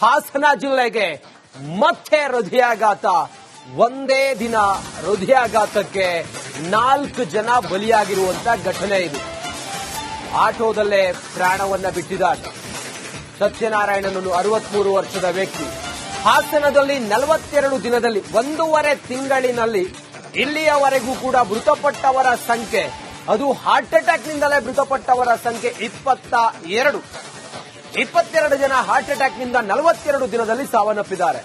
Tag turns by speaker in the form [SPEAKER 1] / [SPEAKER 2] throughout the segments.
[SPEAKER 1] ಹಾಸನ ಜಿಲ್ಲೆಗೆ ಮತ್ತೆ ಹೃದಯಾಘಾತ. ಒಂದೇ ದಿನ ಹೃದಯಾಘಾತಕ್ಕೆ 4 ಜನ ಬಲಿಯಾಗಿರುವಂತ ಘಟನೆ ಇದು. ಆಟೋದಲ್ಲೇ ಪ್ರಾಣವನ್ನ ಬಿಟ್ಟಿದ್ದಾರೆ. ಸತ್ಯನಾರಾಯಣನನ್ನು 63 ವರ್ಷದ ವ್ಯಕ್ತಿ ಹಾಸನದಲ್ಲಿ 42 ದಿನದಲ್ಲಿ 1.5 ತಿಂಗಳಿನಲ್ಲಿ ಇಲ್ಲಿಯವರೆಗೂ ಕೂಡ ಮೃತಪಟ್ಟವರ ಸಂಖ್ಯೆ, ಅದು ಹಾರ್ಟ್ ಅಟ್ಯಾಕ್ ನಿಂದಲೇ ಮೃತಪಟ್ಟವರ ಸಂಖ್ಯೆ 22 ಜನ ಹಾರ್ಟ್ ಅಟ್ಯಾಕ್ ನಿಂದ 42 ದಿನದಲ್ಲಿ ಸಾವನ್ನಪ್ಪಿದ್ದಾರೆ.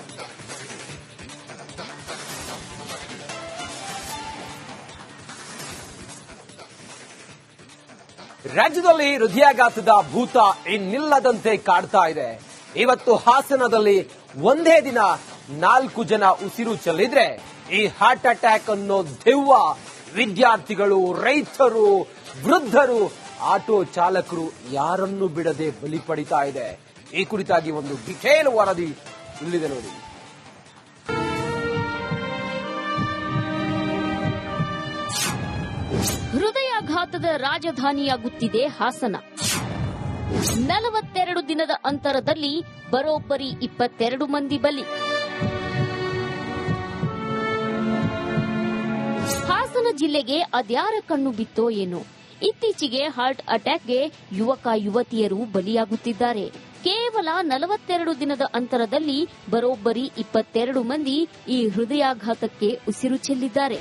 [SPEAKER 1] ರಾಜ್ಯದಲ್ಲಿ ಹೃದಯಾಘಾತದ ಭೂತ ಇನ್ನಿಲ್ಲದಂತೆ ಕಾಡ್ತಾ ಇದೆ. ಇವತ್ತು ಹಾಸನದಲ್ಲಿ ಒಂದೇ ದಿನ 4 ಜನ ಉಸಿರು ಚೆಲ್ಲಿದ್ರೆ ಈ ಹಾರ್ಟ್ ಅಟ್ಯಾಕ್ ಅನ್ನೋ ದೆವ್ವ ವಿದ್ಯಾರ್ಥಿಗಳು, ರೈತರು, ವೃದ್ಧರು, ಆಟೋ ಚಾಲಕರು ಯಾರನ್ನೂ ಬಿಡದೆ ಬಲಿ ಪಡಿತಾ ಇದೆ. ಈ ಕುರಿತಾಗಿ ಒಂದು ಡಿಟೇಲ್ ವರದಿ ಇಲ್ಲಿದೆ ನೋಡಿ.
[SPEAKER 2] ಹೃದಯಾಘಾತದ ರಾಜಧಾನಿಯಾಗುತ್ತಿದೆ ಹಾಸನ. 42 ದಿನದ ಅಂತರದಲ್ಲಿ ಬರೋಬ್ಬರಿ 22 ಮಂದಿ ಬಲಿ. ಹಾಸನ ಜಿಲ್ಲೆಗೆ ಅದ್ಯಾರ ಕಣ್ಣು ಬಿತ್ತೋ ಏನೋ, ಇತ್ತೀಚೆಗೆ ಹಾರ್ಟ್ ಅಟ್ಯಾಕ್ಗೆ ಯುವಕ ಯುವತಿಯರು ಬಲಿಯಾಗುತ್ತಿದ್ದಾರೆ. ಕೇವಲ 42 ದಿನದ ಅಂತರದಲ್ಲಿ ಬರೋಬ್ಬರಿ 22 ಮಂದಿ ಈ ಹೃದಯಾಘಾತಕ್ಕೆ ಉಸಿರು ಚೆಲ್ಲಿದ್ದಾರೆ.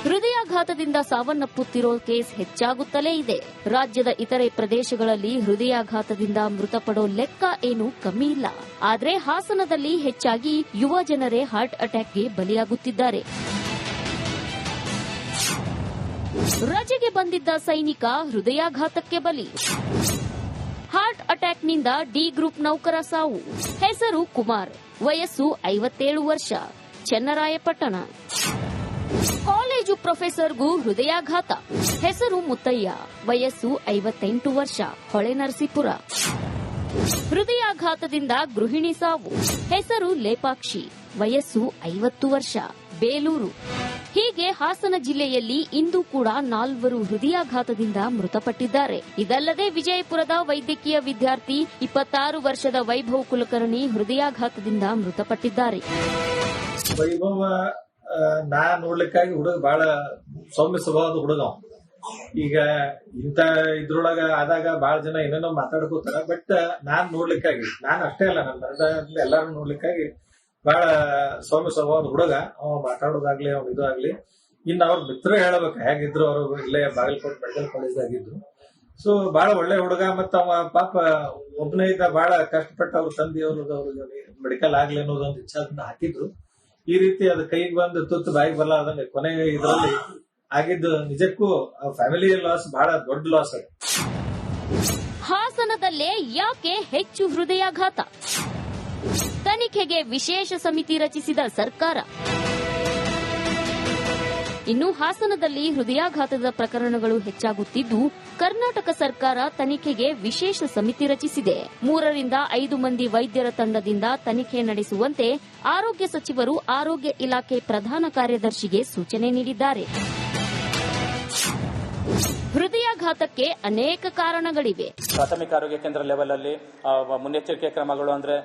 [SPEAKER 2] ಹೃದಯಾಘಾತದಿಂದ ಸಾವನ್ನಪ್ಪುತ್ತಿರೋ ಕೇಸ್ ಹೆಚ್ಚಾಗುತ್ತಲೇ ಇದೆ. ರಾಜ್ಯದ ಇತರೆ ಪ್ರದೇಶಗಳಲ್ಲಿ ಹೃದಯಾಘಾತದಿಂದ ಮೃತಪಡೋ ಲೆಕ್ಕ ಏನೂ ಕಮ್ಮಿ ಇಲ್ಲ. ಆದರೆ ಹಾಸನದಲ್ಲಿ ಹೆಚ್ಚಾಗಿ ಯುವ ಜನರೇ ಹಾರ್ಟ್ ಅಟ್ಯಾಕ್ಗೆ ಬಲಿಯಾಗುತ್ತಿದ್ದಾರೆ. ರಜೆಗೆ ಬಂದಿದ್ದ ಸೈನಿಕ ಹೃದಯಾಘಾತಕ್ಕೆ ಬಲಿ. ಹಾರ್ಟ್ ಅಟ್ಯಾಕ್ನಿಂದ ಡಿ ಗ್ರೂಪ್ ನೌಕರ ಸಾವು. ಹೆಸರು ಕುಮಾರ್, ವಯಸ್ಸು 57 ವರ್ಷ, ಚನ್ನರಾಯಪಟ್ಟಣ. ಕಾಲೇಜು ಪ್ರೊಫೆಸರ್ಗೂ ಹೃದಯಾಘಾತ. ಹೆಸರು ಮುತ್ತಯ್ಯ, ವಯಸ್ಸು 58 ವರ್ಷ, ಹೊಳೆನರಸೀಪುರ. ಹೃದಯಾಘಾತದಿಂದ ಗೃಹಿಣಿ ಸಾವು. ಹೆಸರು ಲೇಪಾಕ್ಷಿ, ವಯಸ್ಸು 50 ವರ್ಷ, ಬೇಲೂರು. ಹೀಗೆ ಹಾಸನ ಜಿಲ್ಲೆಯಲ್ಲಿ ಇಂದು ಕೂಡ 4 ಹೃದಯಾಘಾತದಿಂದ ಮೃತಪಟ್ಟಿದ್ದಾರೆ. ಇದಲ್ಲದೆ ವಿಜಯಪುರದ ವೈದ್ಯಕೀಯ ವಿದ್ಯಾರ್ಥಿ 26 ವರ್ಷದ ವೈಭವ್ ಕುಲಕರ್ಣಿ ಹೃದಯಾಘಾತದಿಂದ ಮೃತಪಟ್ಟಿದ್ದಾರೆ.
[SPEAKER 3] ವೈಭವ ನಾ ನೋಡ್ಲಿಕ್ಕಾಗಿ ಹುಡುಗ ಬಹಳ ಸೌಮ್ಯ ಸ್ವಭಾವದ ಹುಡುಗ. ಈಗ ಇಂತ ಇದ್ರೊಳಗ ಆದಾಗ ಬಹಳ ಜನ ಏನೇನೋ ಮಾತಾಡ್ಕೋತಾರ. ಬಟ್ ನಾನ್ ನೋಡ್ಲಿಕ್ಕಾಗಿ, ನಾನ್ ಅಷ್ಟೇ ಅಲ್ಲ, ನನ್ನ ಎಲ್ಲಾರು ನೋಡ್ಲಿಕ್ಕಾಗಿ ಬಹಳ ಸೌಮ್ಯ ಸ್ವಭಾವದ ಹುಡುಗ. ಅವ ಮಾತಾಡೋದಾಗ್ಲಿ, ಅವ್ನ ಇದಾಗ್ಲಿ. ಇನ್ನು ಅವ್ರ ಮಿತ್ರ ಹೇಳ್ಬೇಕು ಹೇಗಿದ್ರು, ಅವರು ಇಲ್ಲೇ ಬಾಗಲಕೋಟೆ ಮೆಡಿಕಲ್ ಕಾಲೇಜ್ ಆಗಿದ್ರು. ಸೊ ಬಹಳ ಒಳ್ಳೆ ಹುಡುಗ. ಮತ್ತ ಅವ ಪಾಪ ಒಬ್ಬನೇ ಇದ್ದ, ಬಹಳ ಕಷ್ಟಪಟ್ಟು ಅವ್ರ ತಂದೆಯವ್ರಿಗೆ ಮೆಡಿಕಲ್ ಆಗ್ಲಿ ಅನ್ನೋದೊಂದು ಇಚ್ಛಾದಿಂದ ಹಾಕಿದ್ರು. ಈ ರೀತಿ ಅದು ಕೈಗೆ ಬಂದು ತುತ್ತು ಬಾಯಿಗೆ ಬರಲಾರ್ದಂಗೆ ಕೊನೆ ಇದರಲ್ಲಿ ಆಗಿದ್ದು ನಿಜಕ್ಕೂ ಫ್ಯಾಮಿಲಿ ಲಾಸ್, ಬಹಳ ದೊಡ್ಡ ಲಾಸ್ ಅದು.
[SPEAKER 2] ಹಾಸನದಲ್ಲೇ ಯಾಕೆ ಹೆಚ್ಚು ಹೃದಯಾಘಾತ? ತನಿಖೆಗೆ ವಿಶೇಷ ಸಮಿತಿ ರಚಿಸಿದ ಸರ್ಕಾರ. ಇನ್ನು ಹಾಸನದಲ್ಲಿ ಹೃದಯಾಘಾತದ ಪ್ರಕರಣಗಳು ಹೆಚ್ಚಾಗುತ್ತಿದ್ದು, ಕರ್ನಾಟಕ ಸರ್ಕಾರ ತನಿಖೆಗೆ ವಿಶೇಷ ಸಮಿತಿ ರಚಿಸಿದೆ. 3 ರಿಂದ 5 ಮಂದಿ ವೈದ್ಯರ ತಂಡದಿಂದ ತನಿಖೆ ನಡೆಸುವಂತೆ ಆರೋಗ್ಯ ಸಚಿವರು ಆರೋಗ್ಯ ಇಲಾಖೆ ಪ್ರಧಾನ ಕಾರ್ಯದರ್ಶಿಗೆ ಸೂಚನೆ ನೀಡಿದ್ದಾರೆ. ಹೃದಯಾಘಾತಕ್ಕೆ ಅನೇಕ ಕಾರಣಗಳಿವೆ.
[SPEAKER 4] ಪ್ರಾಥಮಿಕ ಆರೋಗ್ಯ ಕೇಂದ್ರ ಲೆವೆಲ್ ಅಲ್ಲಿ ಮುನ್ನೆಚ್ಚರಿಕೆ ಕ್ರಮಗಳು ಅಂದ್ರೆ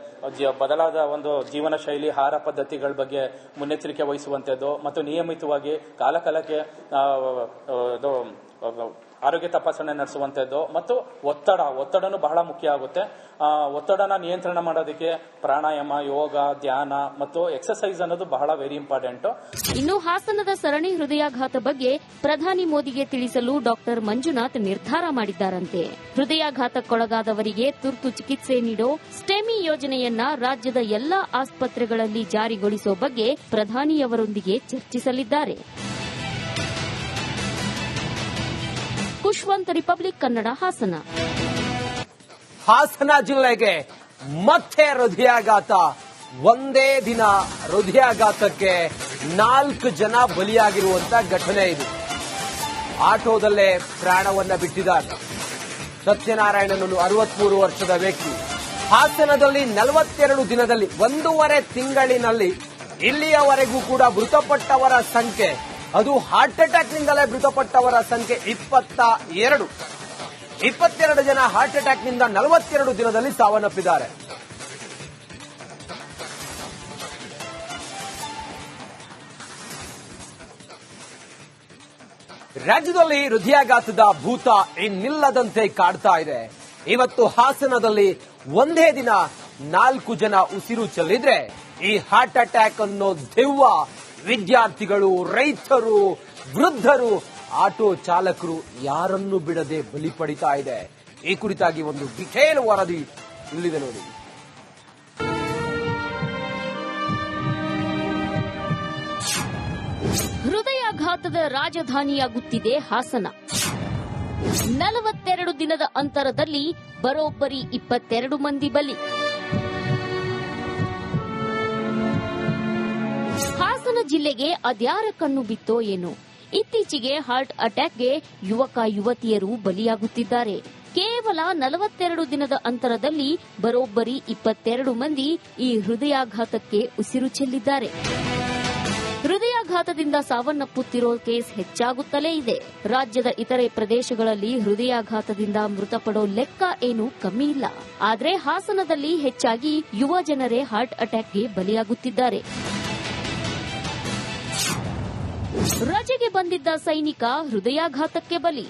[SPEAKER 4] ಬದಲಾದ ಒಂದು ಜೀವನ ಶೈಲಿ, ಆಹಾರ ಪದ್ಧತಿಗಳ ಬಗ್ಗೆ ಮುನ್ನೆಚ್ಚರಿಕೆ ವಹಿಸುವಂತದ್ದು ಮತ್ತು ನಿಯಮಿತವಾಗಿ ಕಾಲಕಾಲಕ್ಕೆ ಆರೋಗ್ಯ ತಪಾಸಣೆ ನಡೆಸುವಂತದ್ದು ಮತ್ತು ಒತ್ತಡನೂ ಬಹಳ ಮುಖ್ಯ ಆಗುತ್ತೆ. ಒತ್ತಡನ ನಿಯಂತ್ರಣ ಮಾಡೋದಕ್ಕೆ ಪ್ರಾಣಾಯಾಮ, ಯೋಗ, ಧ್ಯಾನ ಮತ್ತು ಎಕ್ಸರ್ಸೈಸ್ ಅನ್ನೋದು ಬಹಳ ವೆರಿ ಇಂಪಾರ್ಟೆಂಟ್.
[SPEAKER 2] ಇನ್ನು ಹಾಸನದ ಸರಣಿ ಹೃದಯಾಘಾತ ಬಗ್ಗೆ ಪ್ರಧಾನಿ ಮೋದಿಗೆ ತಿಳಿಸಲು ಡಾಕ್ಟರ್ ಮಂಜುನಾಥ್ ನಿರ್ಧಾರ ಮಾಡಿದ್ದಾರಂತೆ. ಹೃದಯಾಘಾತಕ್ಕೊಳಗಾದವರಿಗೆ ತುರ್ತು ಚಿಕಿತ್ಸೆ ನೀಡೋ ಸ್ಟೆಮಿ ಯೋಜನೆಯನ್ನ ರಾಜ್ಯದ ಎಲ್ಲಾ ಆಸ್ಪತ್ರೆಗಳಲ್ಲಿ ಜಾರಿಗೊಳಿಸೋ ಬಗ್ಗೆ ಪ್ರಧಾನಿಯವರೊಂದಿಗೆ ಚರ್ಚಿಸಲಿದ್ದಾರೆ. ಖುಷ್ವಂತ್, ರಿಪಬ್ಲಿಕ್ ಕನ್ನಡ, ಹಾಸನ.
[SPEAKER 1] ಹಾಸನ ಜಿಲ್ಲೆಗೆ ಮತ್ತೆ ಹೃದಯಾಘಾತ. ಒಂದೇ ದಿನ ಹೃದಯಾಘಾತಕ್ಕೆ 4 ಜನ ಬಲಿಯಾಗಿರುವಂತ ಘಟನೆ ಇದು. ಆಟೋದಲ್ಲೇ ಪ್ರಾಣವನ್ನ ಬಿಟ್ಟಿದ್ದಾರೆ. ಸತ್ಯನಾರಾಯಣನನ್ನು 63 ವರ್ಷದ ವ್ಯಕ್ತಿ ಹಾಸನದಲ್ಲಿ 42 ದಿನದಲ್ಲಿ 1.5 ತಿಂಗಳಿನಲ್ಲಿ ಇಲ್ಲಿಯವರೆಗೂ ಕೂಡ ಮೃತಪಟ್ಟವರ ಸಂಖ್ಯೆ, ಅದು ಹಾರ್ಟ್ ಅಟ್ಯಾಕ್ ನಿಂದಲೇ ಮೃತಪಟ್ಟವರ ಸಂಖ್ಯೆ 22 ಜನ ಹಾರ್ಟ್ ಅಟ್ಯಾಕ್ ನಿಂದ 42 ದಿನದಲ್ಲಿ ಸಾವನ್ನಪ್ಪಿದ್ದಾರೆ. ರಾಜ್ಯದಲ್ಲಿ ಹೃದಯಾಘಾತದ ಭೂತ ಇನ್ನಿಲ್ಲದಂತೆ ಕಾಡ್ತಾ ಇದೆ. ಇವತ್ತು ಹಾಸನದಲ್ಲಿ ಒಂದೇ ದಿನ 4 ಜನ ಉಸಿರು ಚೆಲ್ಲಿದ್ರೆ ಈ ಹಾರ್ಟ್ ಅಟ್ಯಾಕ್ ಅನ್ನೋ ದೆವ್ವ ವಿದ್ಯಾರ್ಥಿಗಳು, ರೈತರು, ವೃದ್ಧರು, ಆಟೋ ಚಾಲಕರು ಯಾರನ್ನು ಬಿಡದೆ ಬಲಿ ಪಡಿತಾ ಇದೆ. ಈ ಕುರಿತಾಗಿ ಒಂದು ಡಿಟೇಲ್ ವರದಿ ಇಲ್ಲಿದೆ ನೋಡಿ.
[SPEAKER 2] ಹೃದಯಾಘಾತದ ರಾಜಧಾನಿಯಾಗುತ್ತಿದೆ ಹಾಸನ. 42 ದಿನದ ಅಂತರದಲ್ಲಿ ಬರೋಬ್ಬರಿ 22 ಮಂದಿ ಬಲಿ. ಹಾಸನ ಜಿಲ್ಲೆಗೆ ಅದ್ಯಾರ ಕಣ್ಣು ಬಿತ್ತೋ ಏನೋ, ಇತ್ತೀಚೆಗೆ ಹಾರ್ಟ್ ಅಟ್ಯಾಕ್ಗೆ ಯುವಕ ಯುವತಿಯರು ಬಲಿಯಾಗುತ್ತಿದ್ದಾರೆ. ಕೇವಲ 42 ದಿನದ ಅಂತರದಲ್ಲಿ ಬರೋಬ್ಬರಿ 22 ಮಂದಿ ಈ ಹೃದಯಾಘಾತಕ್ಕೆ ಉಸಿರು ಚೆಲ್ಲಿದ್ದಾರೆ. ಹೃದಯಾಘಾತದಿಂದ ಸಾವನ್ನಪ್ಪುತ್ತಿರೋ ಕೇಸ್ ಹೆಚ್ಚಾಗುತ್ತಲೇ ಇದೆ. ರಾಜ್ಯದ ಇತರೆ ಪ್ರದೇಶಗಳಲ್ಲಿ ಹೃದಯಾಘಾತದಿಂದ ಮೃತಪಡೋ ಲೆಕ್ಕ ಏನೂ ಕಮ್ಮಿ ಇಲ್ಲ. ಆದರೆ ಹಾಸನದಲ್ಲಿ ಹೆಚ್ಚಾಗಿ ಯುವ ಜನರೇ ಹಾರ್ಟ್ ಅಟ್ಯಾಕ್ಗೆ ಬಲಿಯಾಗುತ್ತಿದ್ದಾರೆ. ರಜೆಗೆ ಬಂದಿದ್ದ ಸೈನಿಕ ಹೃದಯಾಘಾತಕ್ಕೆ ಬಲಿ.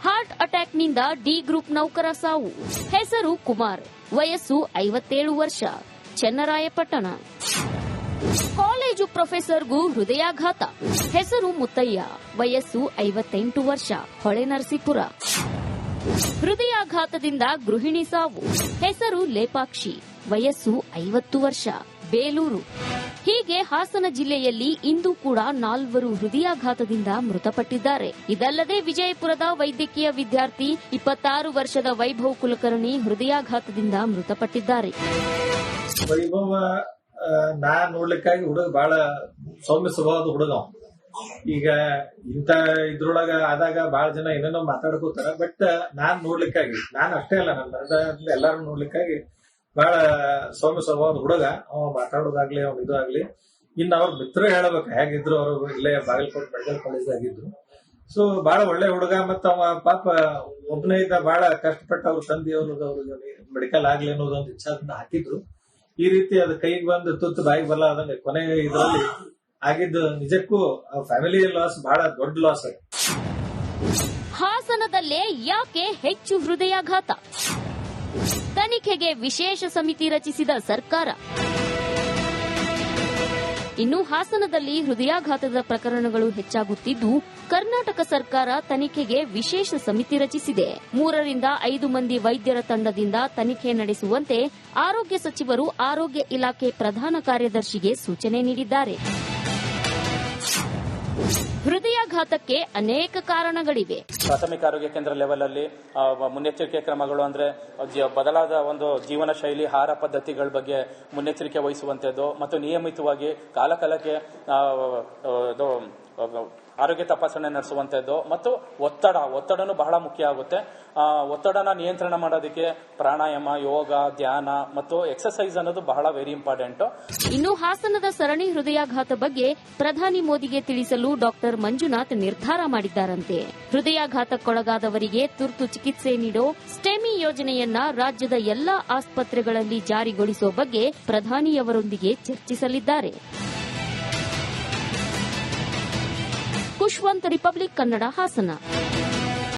[SPEAKER 2] ಹಾರ್ಟ್ ಅಟ್ಯಾಕ್ನಿಂದ ಡಿ ಗ್ರೂಪ್ ನೌಕರ ಸಾವು. ಹೆಸರು ಕುಮಾರ್, ವಯಸ್ಸು 57 ವರ್ಷ, ಚನ್ನರಾಯಪಟ್ಟಣ. ಕಾಲೇಜು ಪ್ರೊಫೆಸರ್ಗೂ ಹೃದಯಾಘಾತ. ಹೆಸರು ಮುತ್ತಯ್ಯ, ವಯಸ್ಸು 58 ವರ್ಷ, ಹೊಳೆನರಸೀಪುರ. ಹೃದಯಾಘಾತದಿಂದ ಗೃಹಿಣಿ ಸಾವು. ಹೆಸರು ಲೇಪಾಕ್ಷಿ, ವಯಸ್ಸು 50 ವರ್ಷ, ಬೇಲೂರು. ಹೀಗೆ ಹಾಸನ ಜಿಲ್ಲೆಯಲ್ಲಿ ಇಂದು ಕೂಡ 4 ಹೃದಯಾಘಾತದಿಂದ ಮೃತಪಟ್ಟಿದ್ದಾರೆ. ಇದಲ್ಲದೆ ವಿಜಯಪುರದ ವೈದ್ಯಕೀಯ ವಿದ್ಯಾರ್ಥಿ 26 ವರ್ಷದ ವೈಭವ್ ಕುಲಕರ್ಣಿ ಹೃದಯಾಘಾತದಿಂದ ಮೃತಪಟ್ಟಿದ್ದಾರೆ.
[SPEAKER 3] ವೈಭವ ನಾ ನೋಡ್ಲಿಕ್ಕಾಗಿ ಹುಡುಗ ಬಹಳ ಸೌಮ್ಯ ಸ್ವಭಾವದ ಹುಡುಗ. ಈಗ ಇಂತ ಇದ್ರೊಳಗ ಆದಾಗ ಬಹಳ ಜನ ಏನೇನೋ ಮಾತಾಡ್ಕೋತಾರ. ಬಟ್ ನಾನ್ ನೋಡ್ಲಿಕ್ಕಾಗಿ, ನಾನ್ ಅಷ್ಟೇ ಅಲ್ಲ, ನನ್ನ ಎಲ್ಲಾರು ನೋಡ್ಲಿಕ್ಕಾಗಿ ಬಹಳ ಸೌಮ್ಯ ಸ್ವಭಾವದ ಹುಡುಗ. ಅವ ಮಾತಾಡೋದಾಗ್ಲಿ, ಅವ್ನ ಇದು ಆಗ್ಲಿ. ಇನ್ನು ಅವ್ರ ಮಿತ್ರ ಹೇಳ್ಬೇಕು ಹೇಗಿದ್ರು, ಅವರು ಇಲ್ಲೇ ಬಾಗಲಕೋಟೆ ಮೆಡಿಕಲ್ ಕಾಲೇಜ್ ಆಗಿದ್ರು. ಸೊ ಬಹಳ ಒಳ್ಳೆ ಹುಡುಗ. ಮತ್ತ ಅವ ಪಾಪ ಒಬ್ಬನೇ ಇದ್ದ, ಬಹಳ ಕಷ್ಟಪಟ್ಟು ಅವ್ರ ತಂದೆಯವ್ರು ಮೆಡಿಕಲ್ ಆಗ್ಲಿ ಅನ್ನೋದೊಂದು ಇಚ್ಛಾದಿಂದ ಹಾಕಿದ್ರು. ಈ ರೀತಿ ಅದು ಕೈಗೆ ಬಂದು ತುತ್ತು ಬಾಯಿಗೆ ಬರಲ್ಲ ಅದಂಗೆ ಕೊನೆ ಇದರಲ್ಲಿ ಆಗಿದ್ದು ನಿಜಕ್ಕೂ ಫ್ಯಾಮಿಲಿ ಲಾಸ್, ಬಹಳ ದೊಡ್ಡ ಲಾಸ್ ಆಗಿದೆ.
[SPEAKER 2] ಹಾಸನದಲ್ಲೇ ಯಾಕೆ ಹೆಚ್ಚು ಹೃದಯಾಘಾತ? ತನಿಖೆಗೆ ವಿಶೇಷ ಸಮಿತಿ ರಚಿಸಿದ ಸರ್ಕಾರ. ಇನ್ನು ಹಾಸನದಲ್ಲಿ ಹೃದಯಾಘಾತದ ಪ್ರಕರಣಗಳು ಹೆಚ್ಚಾಗುತ್ತಿದ್ದು, ಕರ್ನಾಟಕ ಸರ್ಕಾರ ತನಿಖೆಗೆ ವಿಶೇಷ ಸಮಿತಿ ರಚಿಸಿದೆ. 3 ರಿಂದ 5 ಮಂದಿ ವೈದ್ಯರ ತಂಡದಿಂದ ತನಿಖೆ ನಡೆಸುವಂತೆ ಆರೋಗ್ಯ ಸಚಿವರು ಆರೋಗ್ಯ ಇಲಾಖೆ ಪ್ರಧಾನ ಕಾರ್ಯದರ್ಶಿಗೆ ಸೂಚನೆ ನೀಡಿದ್ದಾರೆ. ಹೃದಯಾಘಾತಕ್ಕೆ ಅನೇಕ ಕಾರಣಗಳಿವೆ.
[SPEAKER 4] ಪ್ರಾಥಮಿಕ ಆರೋಗ್ಯ ಕೇಂದ್ರ ಲೆವೆಲ್ ಅಲ್ಲಿ ಮುನ್ನೆಚ್ಚರಿಕೆ ಕ್ರಮಗಳು ಅಂದ್ರೆ ಬದಲಾದ ಒಂದು ಜೀವನ ಶೈಲಿ, ಆಹಾರ ಪದ್ಧತಿಗಳ ಬಗ್ಗೆ ಮುನ್ನೆಚ್ಚರಿಕೆ ವಹಿಸುವಂತದ್ದು ಮತ್ತು ನಿಯಮಿತವಾಗಿ ಕಾಲಕಾಲಕ್ಕೆ ಆರೋಗ್ಯ ತಪಾಸಣೆ ನಡೆಸುವಂತದ್ದು ಮತ್ತು ಒತ್ತಡನೂ ಬಹಳ ಮುಖ್ಯ ಆಗುತ್ತೆ. ಒತ್ತಡನ ನಿಯಂತ್ರಣ ಮಾಡೋದಕ್ಕೆ ಪ್ರಾಣಾಯಾಮ, ಯೋಗ, ಧ್ಯಾನ ಮತ್ತು ಎಕ್ಸರ್ಸೈಸ್ ಅನ್ನೋದು ಬಹಳ ವೆರಿ ಇಂಪಾರ್ಟೆಂಟ್.
[SPEAKER 2] ಇನ್ನು ಹಾಸನದ ಸರಣಿ ಹೃದಯಾಘಾತ ಬಗ್ಗೆ ಪ್ರಧಾನಿ ಮೋದಿಗೆ ತಿಳಿಸಲು ಡಾಕ್ಟರ್ ಮಂಜುನಾಥ್ ನಿರ್ಧಾರ ಮಾಡಿದ್ದಾರಂತೆ. ಹೃದಯಾಘಾತಕ್ಕೊಳಗಾದವರಿಗೆ ತುರ್ತು ಚಿಕಿತ್ಸೆ ನೀಡೋ ಸ್ಟೆಮಿ ಯೋಜನೆಯನ್ನ ರಾಜ್ಯದ ಎಲ್ಲಾ ಆಸ್ಪತ್ರೆಗಳಲ್ಲಿ ಜಾರಿಗೊಳಿಸುವ ಬಗ್ಗೆ ಪ್ರಧಾನಿಯವರೊಂದಿಗೆ ಚರ್ಚಿಸಲಿದ್ದಾರೆ. ಖುಷ್ವಂತ್, ರಿಪಬ್ಲಿಕ್ ಕನ್ನಡ, ಹಾಸನ.